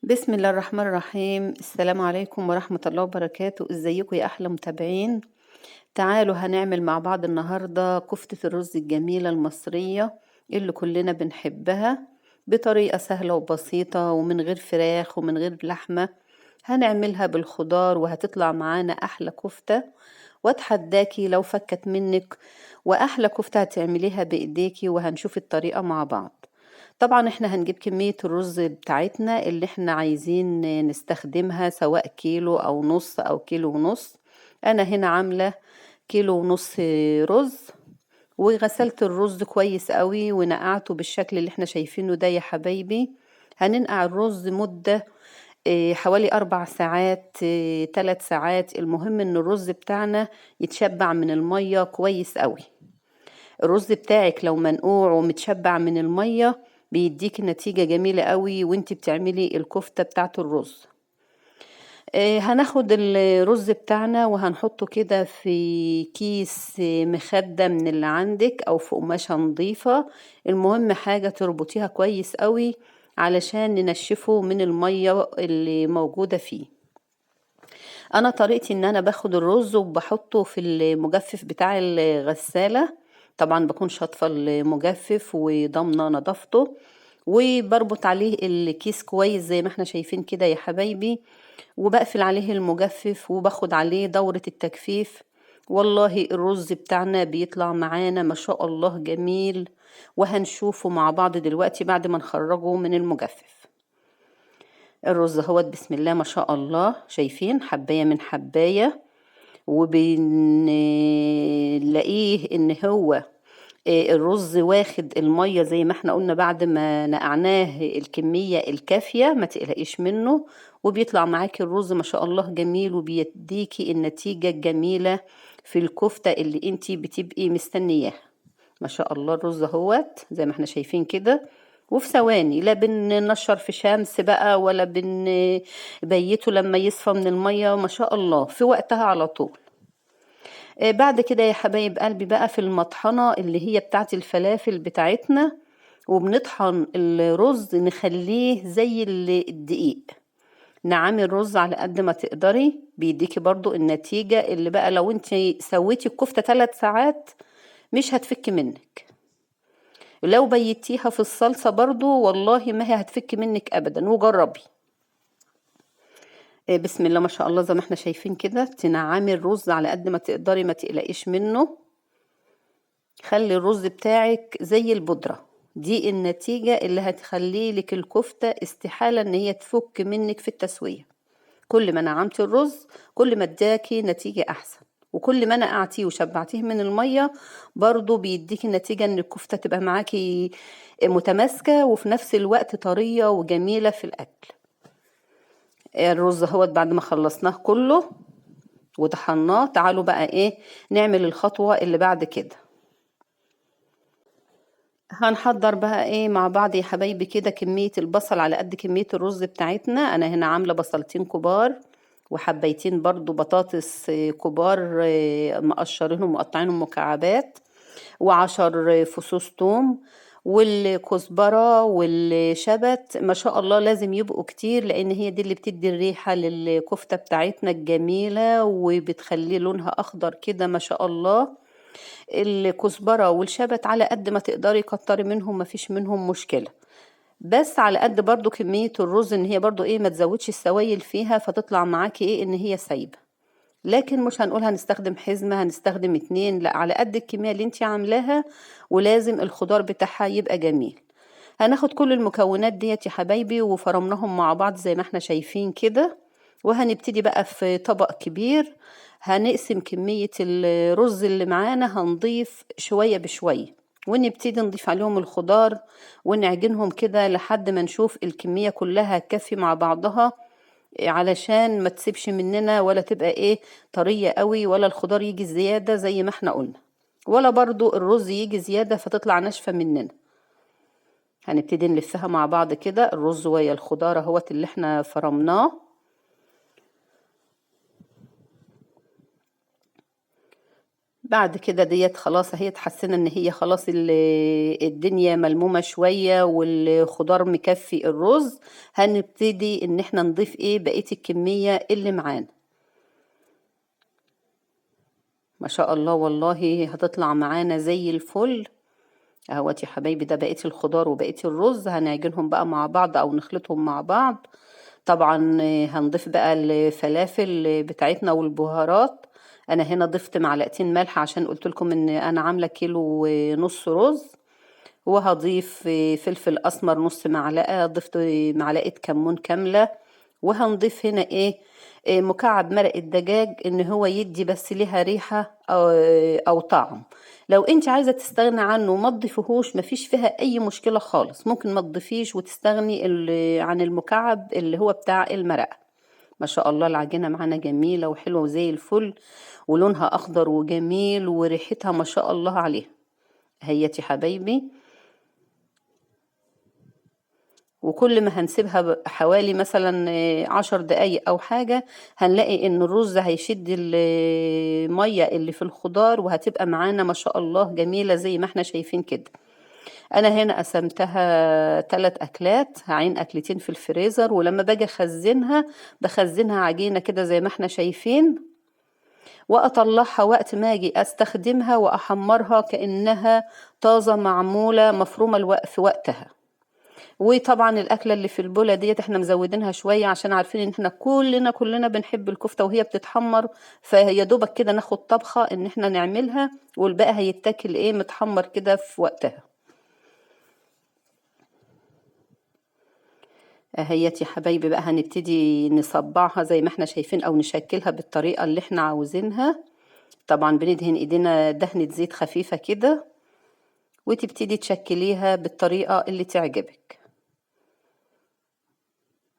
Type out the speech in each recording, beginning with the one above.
بسم الله الرحمن الرحيم. السلام عليكم ورحمة الله وبركاته. ازيكم يا أحلى متابعين؟ تعالوا هنعمل مع بعض النهاردة كفتة الرز الجميلة المصرية اللي كلنا بنحبها بطريقة سهلة وبسيطة ومن غير فراخ ومن غير لحمة. هنعملها بالخضار وهتطلع معانا أحلى كفتة، واتحداكي لو فكت منك وأحلى كفتة هتعمليها بإيديكي، وهنشوف الطريقة مع بعض. طبعا احنا هنجيب كمية الرز بتاعتنا اللي احنا عايزين نستخدمها، سواء كيلو او نص او كيلو ونص. انا هنا عاملة كيلو ونص رز، وغسلت الرز كويس قوي ونقعته بالشكل اللي احنا شايفينه ده يا حبايبي. هننقع الرز مدة حوالي 4 ساعات 3 ساعات، المهم ان الرز بتاعنا يتشبع من المية كويس قوي. الرز بتاعك لو منقوع ومتشبع من المية بيديك نتيجة جميلة قوي وانت بتعملي الكفتة بتاعت الرز. هناخد الرز بتاعنا وهنحطه كده في كيس مخدة من اللي عندك او في قماشة نظيفة. المهم حاجة تربطيها كويس قوي علشان ننشفه من المية اللي موجودة فيه. انا طريقتي ان انا باخد الرز وبحطه في المجفف بتاع الغسالة. طبعا بكون شاطفة المجفف وضامنة نظافته، وبربط عليه الكيس كويس زي ما احنا شايفين كده يا حبايبي، وبقفل عليه المجفف وباخد عليه دورة التجفيف. والله الرز بتاعنا بيطلع معانا ما شاء الله جميل، وهنشوفه مع بعض دلوقتي بعد ما نخرجه من المجفف. الرز اهوت بسم الله ما شاء الله، شايفين حباية من حباية، وبنلاقيه ان هو الرز واخد المية زي ما احنا قلنا بعد ما نقعناه الكمية الكافية، ما تقلقيش منه. وبيطلع معاكي الرز ما شاء الله جميل، وبيديكي النتيجة الجميلة في الكفتة اللي انتي بتبقي مستنياها. ما شاء الله الرز اهوت زي ما احنا شايفين كده، وفي ثواني لا بننشر في شمس بقى ولا بنبيته لما يصفى من المية، ما شاء الله في وقتها على طول. بعد كده يا حبايب قلبي بقى في المطحنة اللي هي بتاعت الفلافل بتاعتنا، وبنطحن الرز نخليه زي الدقيق. نعمي الرز على قد ما تقدري، بيديكي برضو النتيجة اللي بقى لو انت سويتي الكفتة 3 ساعات مش هتفك منك. لو بيتيها في الصلصة برضو والله ما هي هتفك منك ابدا، وجربي. بسم الله ما شاء الله زي ما احنا شايفين كده، تنعمي الرز على قد ما تقدري، ما تقلقيش منه. خلي الرز بتاعك زي البودرة، دي النتيجة اللي هتخلي لك الكفتة استحالة ان هي تفك منك في التسوية. كل ما نعمتي الرز كل ما اداكي نتيجة احسن، وكل ما نقعتيه وشبعتيه من المية برضو بيديكي النتيجة ان الكفتة تبقى معاكي متماسكة وفي نفس الوقت طرية وجميلة في الاكل. الرز اهوت بعد ما خلصناه كله وطحناه، تعالوا بقى ايه نعمل الخطوة اللي بعد كده. هنحضر بقى ايه مع بعض يا حبايبي كده كمية البصل على قد كمية الرز بتاعتنا. انا هنا عاملة بصلتين كبار وحبيتين برضو بطاطس كبار، مقشرينهم ومقطعينهم مكعبات، و10 فصوص توم، والكزبرة والشبت ما شاء الله لازم يبقوا كتير، لان هي دي اللي بتدي الريحة للكفتة بتاعتنا الجميلة وبتخلي لونها اخضر كده ما شاء الله. الكزبرة والشبت على قد ما تقدري كتري منهم، مفيش منهم مشكلة، بس على قد برضو كمية الرز ان هي برضو ايه ما تزودش السوائل فيها فتطلع معاكي ايه ان هي سايبة. لكن مش هنقول هنستخدم حزمة هنستخدم 2، لا على قد الكمية اللي انتي عاملاها، ولازم الخضار بتاعها يبقى جميل. هناخد كل المكونات ديت يا حبايبي وفرمناهم مع بعض زي ما احنا شايفين كده، وهنبتدي بقى في طبق كبير. هنقسم كمية الرز اللي معانا، هنضيف شوية بشوية ونبتدي نضيف عليهم الخضار ونعجنهم كده لحد ما نشوف الكمية كلها تكفي مع بعضها، علشان ما تسيبش مننا ولا تبقى ايه طرية قوي، ولا الخضار يجي زيادة زي ما احنا قلنا، ولا برضو الرز يجي زيادة فتطلع ناشفة مننا. هنبتدي نلفها مع بعض كده الرز ويا الخضار اهوت اللي احنا فرمناه. بعد كده ديت خلاص اهي حسينا ان هي خلاص الدنيا ملمومة شوية والخضار مكفي الرز. هنبتدي ان احنا نضيف ايه بقية الكمية اللي معانا. ما شاء الله والله هتطلع معانا زي الفل. اهوت يا حبايبي ده بقية الخضار وبقية الرز هنعجنهم بقى مع بعض او نخلطهم مع بعض. طبعا هنضيف بقى الفلافل بتاعتنا والبهارات. انا هنا ضفت معلقتين ملح عشان قلت لكم ان انا عامله كيلو ونص رز. وهضيف فلفل اسمر نص معلقه. ضفت معلقه كمون كامله. وهنضيف هنا ايه مكعب مرق الدجاج ان هو يدي بس ليها ريحه او طعم. لو انت عايزه تستغني عنه ما تضيفهوش مفيش فيها اي مشكله خالص. ممكن ما تضيفيش وتستغني عن المكعب اللي هو بتاع المرقه. ما شاء الله العجينه معانا جميله وحلوه وزي الفل. ولونها اخضر وجميل وريحتها ما شاء الله عليها. هيتي حبايبي. وكل ما هنسيبها حوالي مثلا 10 دقايق او حاجة هنلاقي ان الرز هيشد المية اللي في الخضار وهتبقى معانا ما شاء الله جميلة زي ما احنا شايفين كده. انا هنا قسمتها 3 اكلات. هعين اكلتين في الفريزر ولما باجي اخزنها بخزنها عجينة كده زي ما احنا شايفين. واطلعها وقت ما اجي استخدمها واحمرها كأنها طازة معمولة مفرومة في وقتها. وطبعا الاكله اللي في البوله ديت احنا مزودينها شويه عشان عارفين ان احنا كلنا بنحب الكفته وهي بتتحمر. فيا دوبك كده ناخد طبخه ان احنا نعملها والباقي هيتاكل ايه متحمر كده في وقتها. اهيت يا حبايبي بقى هنبتدي نصبعها زي ما احنا شايفين او نشكلها بالطريقه اللي احنا عاوزينها. طبعا بندهن ايدينا دهنه زيت خفيفه كده. وتبتدي تشكليها بالطريقه اللي تعجبك.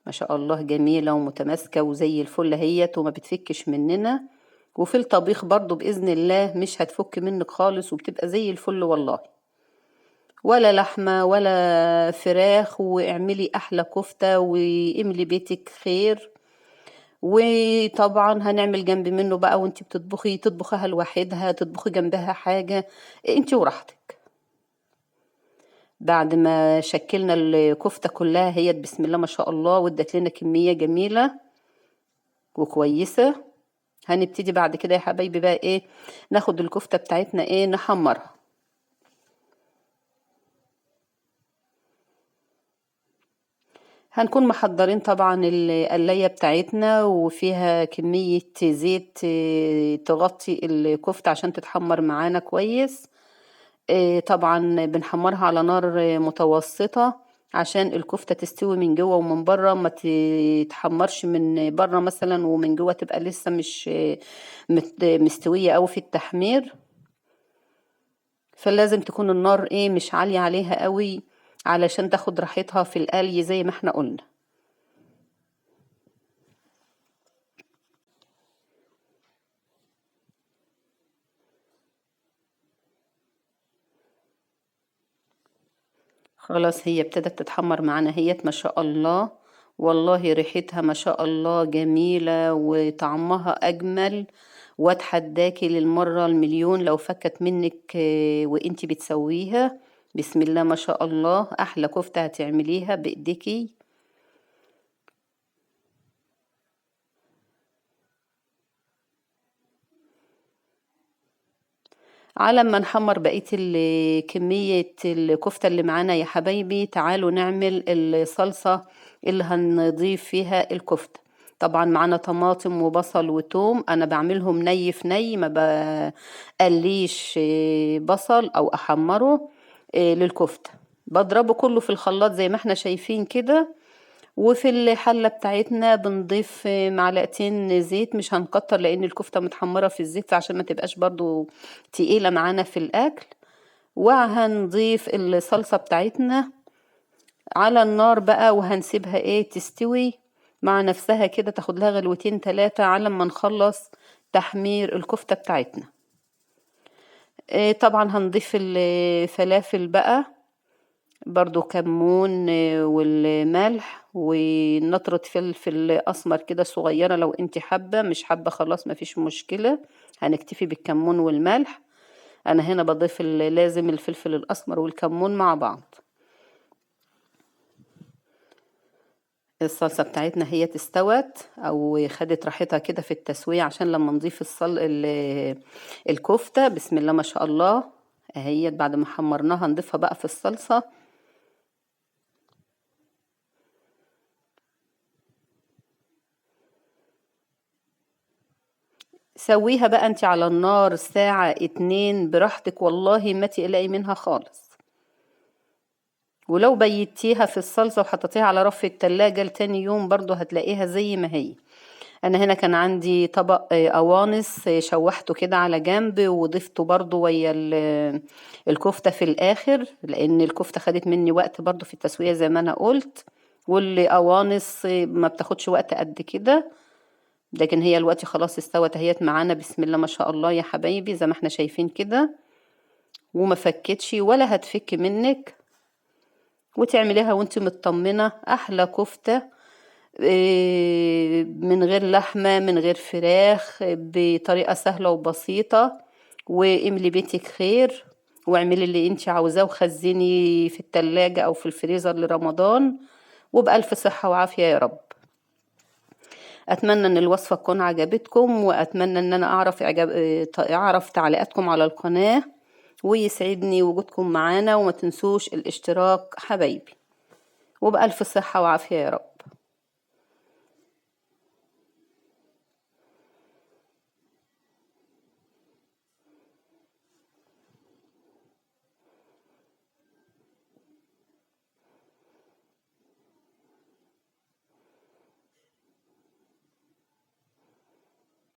ما شاء الله جميلة ومتماسكة وزي الفل هيت وما بتفكش مننا. وفي الطبيخ برضو بإذن الله مش هتفك منك خالص وبتبقى زي الفل والله. ولا لحمة ولا فراخ واعملي أحلى كفتة واملي بيتك خير. وطبعا هنعمل جنب منه بقى وانتي بتطبخي تطبخها لوحدها تطبخي جنبها حاجة. انتي وراحتك. بعد ما شكلنا الكفتة كلها هي بسم الله ما شاء الله وادت لنا كمية جميلة وكويسة. هنبتدي بعد كده يا حبايبي بقى ايه ناخد الكفتة بتاعتنا ايه نحمرها. هنكون محضرين طبعا القلاية بتاعتنا وفيها كمية زيت تغطي الكفتة عشان تتحمر معانا كويس. طبعا بنحمرها على نار متوسطة عشان الكفتة تستوي من جوه ومن بره ما تتحمرش من بره مثلا ومن جوه تبقى لسه مش مستوية أوي في التحمير. فلازم تكون النار ايه مش عالية عليها قوي علشان تاخد راحتها في القلي زي ما احنا قلنا. خلاص هي ابتدت تتحمر معانا هيت ما شاء الله. والله ريحتها ما شاء الله جميلة وطعمها أجمل. واتحداكي للمرة المليون لو فكت منك وانتي بتسويها. بسم الله ما شاء الله أحلى كفتة هتعمليها بإيديكي. على ما نحمر بقية كمية الكفتة اللي معانا يا حبايبي تعالوا نعمل الصلصة اللي هنضيف فيها الكفتة. طبعا معانا طماطم وبصل وتوم انا بعملهم ني في ني ما بقليش بصل او احمره للكفتة. بضربه كله في الخلاط زي ما احنا شايفين كده. وفي الحلة بتاعتنا بنضيف معلقتين زيت مش هنكتر لان الكفتة متحمرة في الزيت عشان ما تبقاش برضو تقيلة معانا في الاكل. وهنضيف الصلصة بتاعتنا على النار بقى وهنسيبها ايه تستوي مع نفسها كده تاخد لها غلوتين 3 على ما نخلص تحمير الكفتة بتاعتنا. طبعا هنضيف الفلافل بقى برضو كمون والملح ونطرة فلفل اسمر كده صغيرة لو انت حابة مش حابة خلاص مفيش مشكلة. هنكتفي بالكمون والملح. انا هنا بضيف لازم الفلفل الاسمر والكمون مع بعض. الصلصة بتاعتنا هي استوت او خدت راحتها كده في التسوية، عشان لما نضيف الكفتة بسم الله ما شاء الله اهيت بعد ما حمرناها نضيفها بقى في الصلصة. سويها بقى انت على النار ساعة 2 براحتك، والله ما تقلقي منها خالص. ولو بيتيها في الصلصة وحطيتيها على رف التلاجة لتاني يوم برضو هتلاقيها زي ما هي. انا هنا كان عندي طبق قوانص شوحته كده على جنب، وضفته برضو ويا الكفتة في الاخر، لان الكفتة خدت مني وقت برضو في التسوية زي ما انا قلت، والقوانص ما بتاخدش وقت قد كده. لكن هي الوقت خلاص استوت اهيت معانا بسم الله ما شاء الله يا حبايبي زي ما احنا شايفين كده، وما فكتش ولا هتفك منك. وتعمليها وانت مطمنة احلى كفتة من غير لحمة من غير فراخ، بطريقة سهلة وبسيطة. واملي بيتك خير، واعملي اللي انت عاوزاه، وخزني في التلاجة او في الفريزر لرمضان، وبألف صحة وعافية يا رب. اتمنى ان الوصفة تكون عجبتكم، واتمنى ان انا اعرف تعليقاتكم على القناة، ويسعدني وجودكم معانا. وما تنسوش الاشتراك حبايبي، وبألف صحة وعافية يا رب.